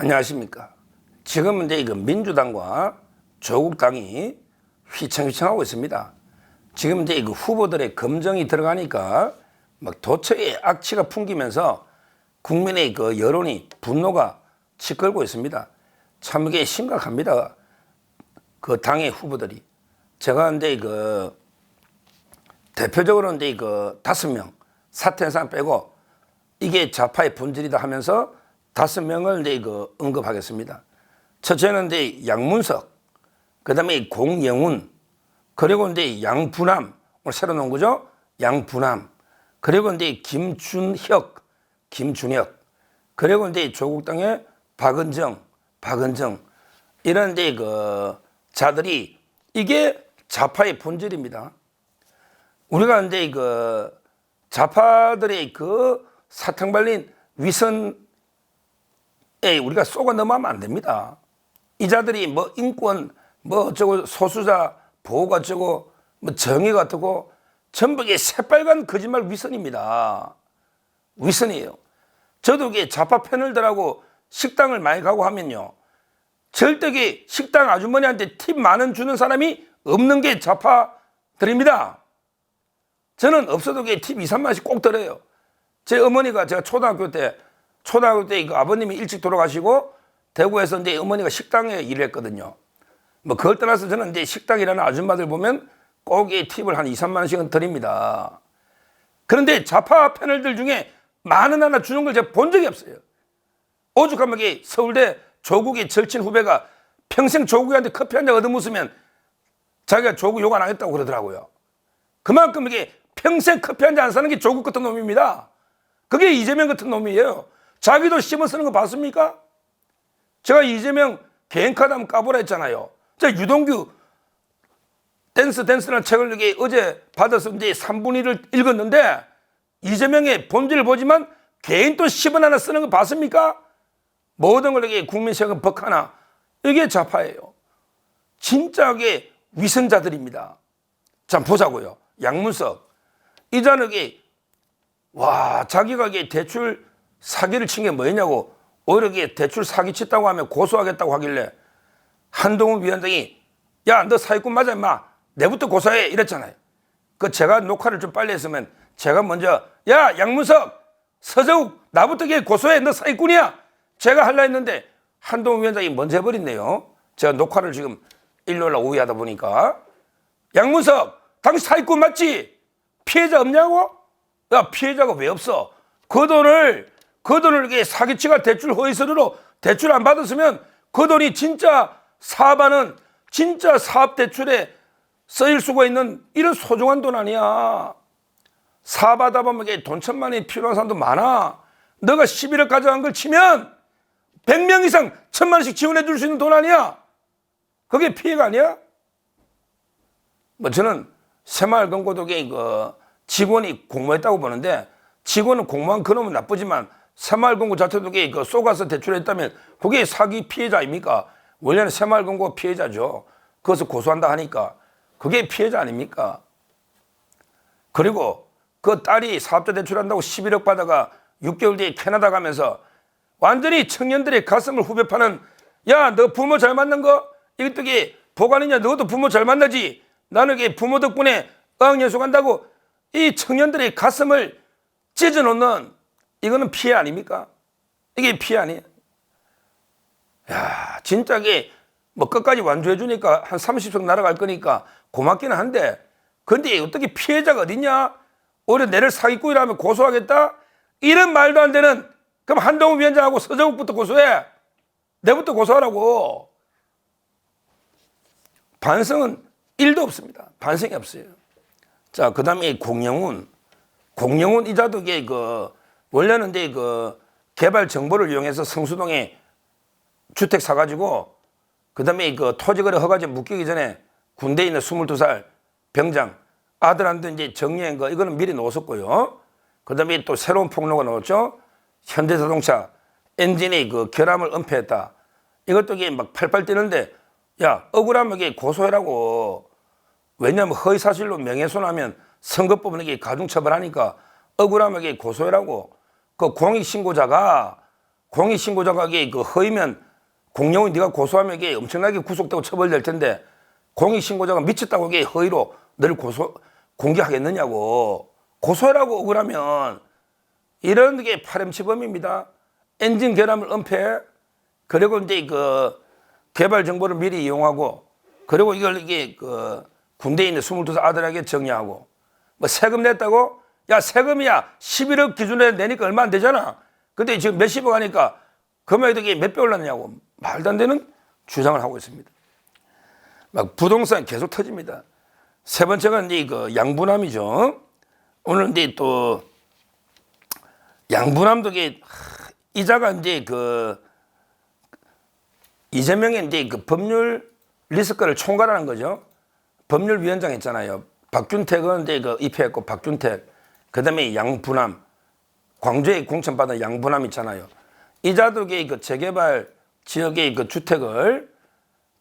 안녕하십니까. 지금은 이제 이거 민주당과 조국당이 휘청휘청하고 있습니다. 지금 이제 이거 후보들의 검증이 들어가니까 막 도처에 악취가 풍기면서 국민의 그 여론이 분노가 치끓고 있습니다. 참 이게 심각합니다. 그 당의 후보들이. 제가 이제 그 대표적으로 이제 그 5명 사퇴한 사람 빼고 이게 좌파의 본질이다 하면서 5명을 이제 그 언급하겠습니다. 첫째는 이제 양문석, 그 다음에 공영훈, 그리고 이제 양부남, 오늘 새로 나온 거죠? 양부남, 그리고 이제 김준혁, 그리고 이제 조국당의 박은정, 이런 이제 그 자들이 이게 좌파의 본질입니다. 우리가 이제 그 좌파들의 그 사탕 발린 위선에 우리가 쏘가 넘어가면 안 됩니다. 이 자들이 뭐 인권, 뭐 어쩌고 소수자 보호가 어쩌고 뭐 정의가 어떻고 전부 이게 새빨간 거짓말 위선입니다. 위선이에요. 저도 이게 좌파 패널들하고 식당을 많이 가고 하면요. 절대 이게 식당 아주머니한테 팁 만원 주는 사람이 없는 게 좌파들입니다. 저는 없어도 이게 팁 2, 3만 원씩 꼭 드려요. 제 어머니가 제가 초등학교 때 그 아버님이 일찍 돌아가시고 대구에서 이제 어머니가 식당에 일을 했거든요. 뭐 그걸 떠나서 저는 이제 식당 일하는 아줌마들 보면 꼭 이 팁을 한 2, 3만 원씩은 드립니다. 그런데 좌파 패널들 중에 만 원 하나 주는 걸 제가 본 적이 없어요. 오죽하면 서울대 조국의 절친 후배가 평생 조국한테 커피 한 잔 얻어먹으면 자기가 조국 욕 안 하겠다고 그러더라고요. 그만큼 이게 평생 커피 한 잔 안 사는 게 조국 같은 놈입니다. 그게 이재명 같은 놈이에요. 자기도 씹어 쓰는 거 봤습니까? 제가 이재명 개인카드 한번 까보라 했잖아요. 제가 유동규 댄스라는 책을 어제 받아서 이제 3분의 1을 읽었는데 이재명의 본질을 보지만 개인 또 10원 하나 쓰는 거 봤습니까? 모든 걸 국민세금 벅 하나. 이게 좌파예요. 진짜게 위선자들입니다. 자, 보자고요. 양문석. 이 자는 자기가 대출 사기를 친 게 뭐냐고 오히려 대출 사기 쳤다고 하면 고소하겠다고 하길래 한동훈 위원장이 야, 너 사기꾼 맞아 임마. 내부터 고소해 이랬잖아요. 그 제가 녹화를 좀 빨리 했으면 제가 먼저 야, 양문석, 서정욱 나부터 고소해. 너 사기꾼이야. 제가 하려 했는데 한동훈 위원장이 먼저 해버렸네요. 제가 녹화를 지금 일요일 날 오후에 하다 보니까 양문석, 당신 사기꾼 맞지? 피해자 없냐고? 야, 피해자가 왜 없어? 그 돈을 사기치가 대출 허위서류로 대출 안 받았으면 그 돈이 진짜 사업하는 진짜 사업 대출에 쓰일 수가 있는 이런 소중한 돈 아니야. 사업하다 보면 돈 1,000만 원이 필요한 사람도 많아. 너가 11억 가져간 걸 치면 100명 이상 1,000만 원씩 지원해 줄 수 있는 돈 아니야. 그게 피해가 아니야? 뭐 저는 새마을금고도 그 직원이 공모했다고 보는데 직원은 공모한 그놈은 나쁘지만 새마을금고 자체도 그 쏘가서 대출했다면 그게 사기 피해자 아닙니까? 원래는 새마을금고 피해자죠. 그것을 고소한다 하니까 그게 피해자 아닙니까? 그리고 그 딸이 사업자 대출한다고 11억 받아가 6개월 뒤에 캐나다 가면서 완전히 청년들의 가슴을 후벼 파는 야, 너 부모 잘 만난 거? 이것도 보관이냐? 너도 부모 잘 만나지? 나는 부모 덕분에 어학연수 간다고 이 청년들의 가슴을 찢어놓는 이거는 피해 아닙니까? 이게 피해 아니에요? 야, 진짜 뭐 끝까지 완주해 주니까 한 30석 날아갈 거니까 고맙기는 한데 근데 어떻게 피해자가 어딨냐? 오히려 내를 사기꾼이라면 고소하겠다? 이런 말도 안 되는 그럼 한동훈 위원장하고 서정욱부터 고소해. 내부터 고소하라고. 반성은 1도 없습니다. 반성이 없어요. 자, 그 다음에 공영훈 이자도 원래는 개발 정보를 이용해서 성수동에 주택 사가지고 그 다음에 토지거래 허가제 묶이기 전에 군대에 있는 22살 병장 아들한테 이제 정리한 거 이거는 미리 놓았었고요. 그 다음에 또 새로운 폭로가 나왔죠. 현대자동차 엔진의 결함을 은폐했다. 이것도 막 팔팔 뛰는데 야, 억울하면 고소해라고. 왜냐하면 허위사실로 명예훼손하면 선거법은 가중처벌하니까 억울하면 고소해라고. 그 공익신고자가 공익신고자가 그 허위면 공룡이 네가 고소하면 이게 엄청나게 구속되고 처벌될 텐데 공익신고자가 미쳤다고 이게 허위로 너를 공개하겠느냐고. 고소하라고 억울하면 이런 게 파렴치범입니다. 엔진 결함을 은폐, 그리고 이제 그 개발 정보를 미리 이용하고, 그리고 이게 그 군대에 있는 22살 아들에게 정리하고, 뭐 세금 냈다고? 야, 세금이야 11억 기준에 내니까 얼마 안 되잖아. 근데 지금 몇십억 하니까 금액이 몇 배 올랐냐고. 말도 안 되는 주장을 하고 있습니다. 막 부동산 계속 터집니다. 세 번째가 이제 그 양분함이죠. 오늘 이제 또 양분함도 이자가 이제 그 이재명의 이제 그 법률 리스크를 총괄하는 거죠. 법률위원장 있잖아요. 박준택은 이제 그 입회했고 박준택. 그다음에 양분함. 광주에 공천받은 양분함 있잖아요. 이자도 그 재개발 지역의 그 주택을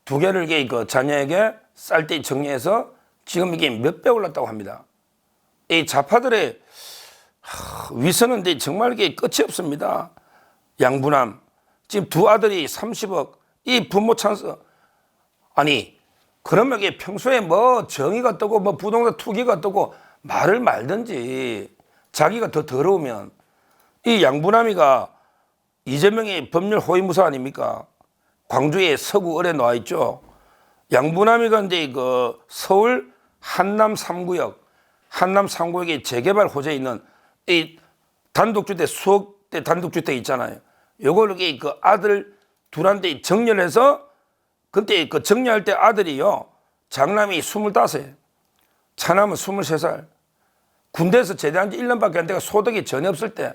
2개를 그 자녀에게 쌀 때 정리해서 지금 이게 몇 배 올랐다고 합니다. 이 좌파들의 위선은 정말 이게 끝이 없습니다. 양분함. 지금 두 아들이 30억. 이 부모 찬스. 아니, 그러면 이게 평소에 뭐 정의가 뜨고 뭐 부동산 투기가 뜨고 말을 말든지 자기가 더 더러우면 이 양분함이가 이재명의 법률 호위무사 아닙니까? 광주의 서구을에 나와 있죠. 양분함이가 이제 그 서울 한남 3구역, 한남 3구역의 재개발 호재에 있는 이 단독주택, 수억 대 단독주택 있잖아요. 요걸 그 아들 둘한테 정렬해서 그때 그 정리할 때 아들이요. 장남이 25, 차남은 23살. 군대에서 제대한 지 1년밖에 안 돼가 소득이 전혀 없을 때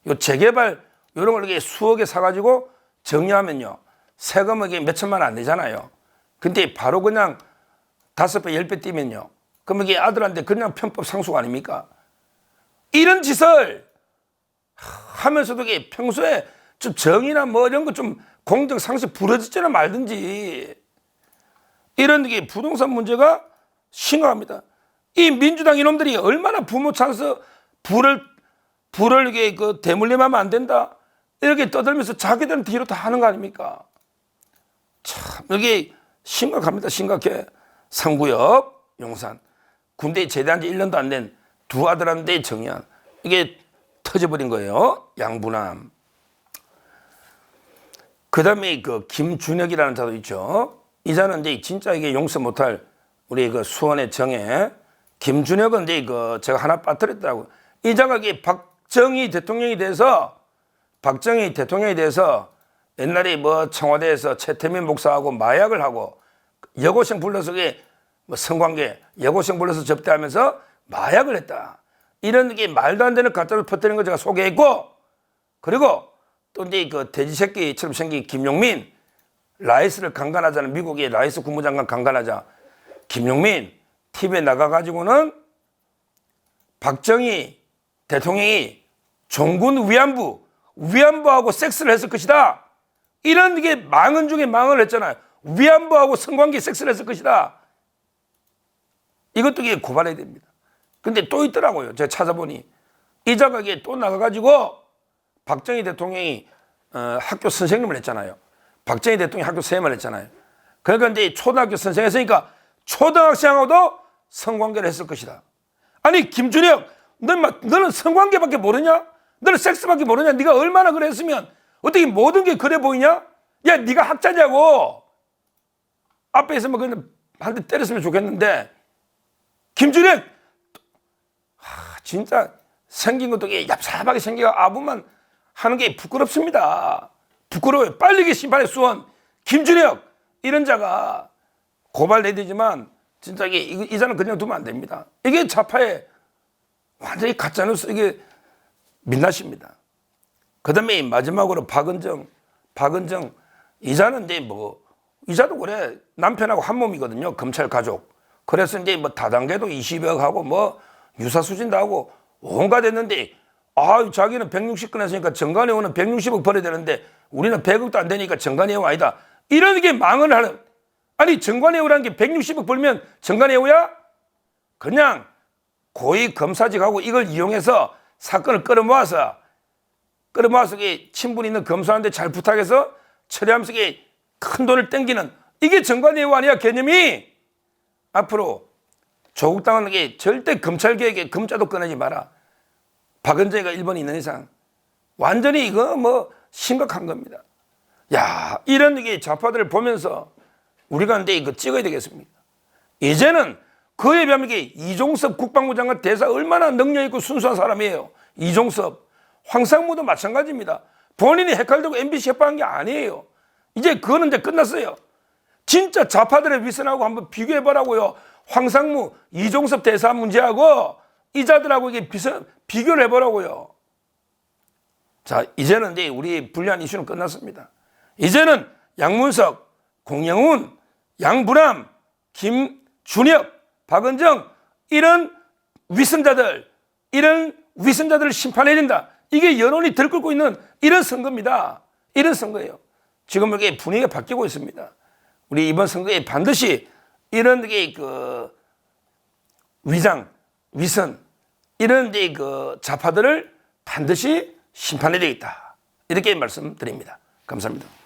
요 재개발 요런 걸 이렇게 수억에 사가지고 정리하면요. 세금이 몇 천만 원 안 되잖아요. 근데 바로 그냥 5배, 10배 뛰면요. 그럼 이게 아들한테 그냥 편법 상속 아닙니까? 이런 짓을 하면서도 이게 평소에 좀 정의나 뭐 이런 거 좀 공정 상식 부러지지나 말든지 이런 게 부동산 문제가 심각합니다. 이 민주당 이놈들이 얼마나 부모 찬스 불을 이게 그 대물림하면 안 된다 이렇게 떠들면서 자기들은 뒤로 다 하는 거 아닙니까? 참 이게 심각합니다. 심각해. 상구역, 용산 군대에 제대한 지 1년도 안 된 두 아들한테 정리한 이게 터져버린 거예요. 양분함. 그 다음에 그 김준혁이라는 자도 있죠. 이 자는 이제 진짜 이게 용서 못할 우리 그 수원의 정에 김준혁은 이제 그 제가 하나 빠뜨렸다고. 이 자가 박정희 대통령이 돼서 옛날에 뭐 청와대에서 최태민 목사하고 마약을 하고 여고생 불러서 뭐 성관계 여고생 불러서 접대하면서 마약을 했다. 이런 게 말도 안 되는 가짜를 퍼뜨리는 거 제가 소개했고, 그리고 또 이제 그 돼지 새끼처럼 생긴 김용민, 라이스를 강간하자는 미국의 라이스 국무장관 강간하자. 김용민 TV에 나가가지고는 박정희 대통령이 종군 위안부하고 섹스를 했을 것이다. 이런 게 망언 중에 망언을 했잖아요. 위안부하고 성관계 섹스를 했을 것이다. 이것도 고발해야 됩니다. 근데 또 있더라고요. 제가 찾아보니 이자가 또 나가가지고 박정희 대통령이 학교 선생님을 했잖아요. 박정희 대통령이 학교 선생님을 했잖아요. 그러니까 이제 초등학교 선생 했으니까 초등학생하고도 성관계를 했을 것이다. 아니 김준혁, 너는 성관계밖에 모르냐? 너는 섹스밖에 모르냐? 네가 얼마나 그랬으면 어떻게 모든 게 그래 보이냐? 야, 네가 학자냐고. 앞에 있으면 그냥 한 대 때렸으면 좋겠는데 김준혁 진짜 생긴 것도 얍삽하게 생기가 아부만 하는 게 부끄럽습니다. 부끄러워요. 빨리 심판의 수원 김준혁 이런 자가 고발해야 되지만 진짜 이 자는 그냥 두면 안 됩니다. 이게 좌파의 완전히 가짜뉴스 이게 민낯입니다. 그 다음에 마지막으로 박은정 이 자는 이제 이 자도 그래 남편하고 한 몸이거든요. 검찰 가족. 그래서 이제 뭐 다단계도 20억 하고 뭐 유사수진도 하고 온갖 했는데 자기는 160건 했으니까 정관예우는 160억 벌어야 되는데 우리는 100억도 안 되니까 정관예우 아니다. 이런 게 망언을 하는. 아니 정관예우라는 게 160억 벌면 정관예우야? 그냥 고위 검사직하고 이걸 이용해서 사건을 끌어모아서 끌어모아서 친분 있는 검사한테 잘 부탁해서 처리하면서 큰 돈을 땡기는 이게 정관예우 아니야 개념이. 앞으로 조국 당은 절대 검찰 개혁에 검자도 꺼내지 마라. 박은정이가 1번이 있는 이상 완전히 이거 뭐 심각한 겁니다. 야, 이런 좌파들을 보면서 우리가 근데 이거 찍어야 되겠습니까? 이제는 그에 비하면 이종섭 국방부 장관 대사 얼마나 능력 있고 순수한 사람이에요. 이종섭, 황상무도 마찬가지입니다. 본인이 헷갈리고 MBC 협박한 게 아니에요. 이제 그거는 이제 끝났어요. 진짜 좌파들의 위선하고 한번 비교해보라고요. 황상무, 이종섭 대사 문제하고 이자들하고 비교를 해보라고요. 자, 이제는 이제 우리 불리한 이슈는 끝났습니다. 이제는 양문석, 공영훈, 양부남, 김준혁, 박은정 이런 위선자들을 심판해야 된다. 이게 여론이 들끓고 있는 이런 선거입니다. 이런 선거예요. 지금 이렇게 분위기가 바뀌고 있습니다. 우리 이번 선거에 반드시 이런 위장, 위선 이런 좌파들을 반드시 심판해야 되겠다. 이렇게 말씀드립니다. 감사합니다.